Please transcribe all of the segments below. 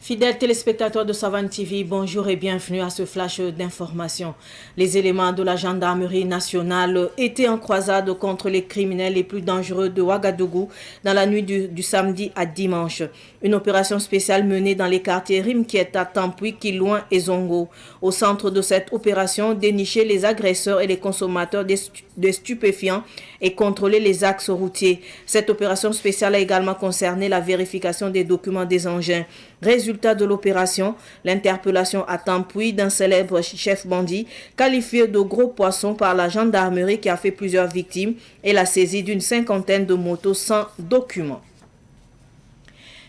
Fidèles téléspectateurs de Savane TV, bonjour et bienvenue à ce flash d'information. Les éléments de la gendarmerie nationale étaient en croisade contre les criminels les plus dangereux de Ouagadougou dans la nuit du samedi à dimanche. Une opération spéciale menée dans les quartiers Rimkieta, Tampuy, Kilouin et Zongo. Au centre de cette opération, dénicher les agresseurs et les consommateurs de stupéfiants et contrôler les axes routiers. Cette opération spéciale a également concerné la vérification des documents des engins. Résultat de l'opération, l'interpellation à Tampuy d'un célèbre chef bandit qualifié de gros poisson par la gendarmerie qui a fait plusieurs victimes et la saisie d'une cinquantaine de motos sans documents.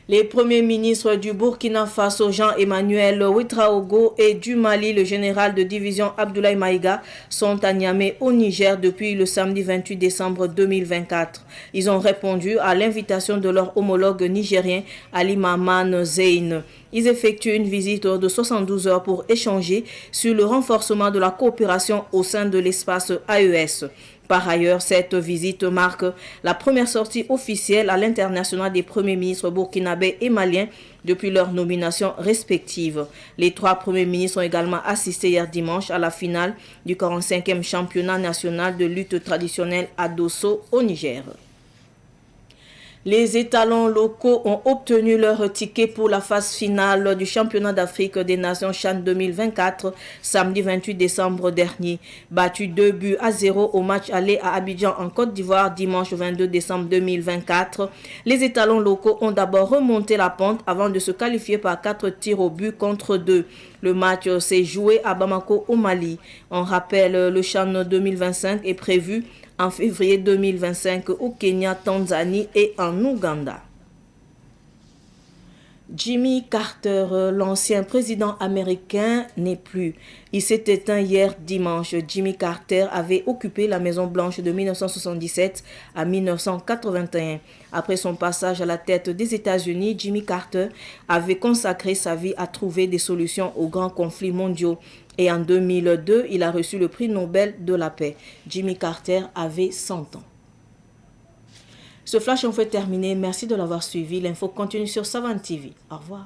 Les premiers ministres du Burkina Faso, Jean-Emmanuel Ouédraogo, et du Mali, le général de division Abdoulaye Maïga, sont à Niamey au Niger depuis le samedi 28 décembre 2024. Ils ont répondu à l'invitation de leur homologue nigérien Ali Maman Zeyn. Ils effectuent une visite de 72 heures pour échanger sur le renforcement de la coopération au sein de l'espace AES. Par ailleurs, cette visite marque la première sortie officielle à l'international des premiers ministres burkinabés et maliens depuis leur nomination respective. Les trois premiers ministres ont également assisté hier dimanche à la finale du 45e championnat national de lutte traditionnelle à Dosso au Niger. Les étalons locaux ont obtenu leur ticket pour la phase finale du championnat d'Afrique des Nations CHAN 2024 samedi 28 décembre dernier. Battu 2-0 au match aller à Abidjan en Côte d'Ivoire dimanche 22 décembre 2024, les étalons locaux ont d'abord remonté la pente avant de se qualifier par 4 tirs au but contre 2. Le match s'est joué à Bamako au Mali. On rappelle, le CHAN 2025 est prévu en février 2025 au Kenya, Tanzanie et en Ouganda. Jimmy Carter, l'ancien président américain, n'est plus. Il s'est éteint hier dimanche. Jimmy Carter avait occupé la Maison-Blanche de 1977 à 1981. Après son passage à la tête des États-Unis, Jimmy Carter avait consacré sa vie à trouver des solutions aux grands conflits mondiaux. Et en 2002, il a reçu le prix Nobel de la paix. Jimmy Carter avait 100 ans. Ce flash en fait terminer. Merci de l'avoir suivi. L'info continue sur Savane TV. Au revoir.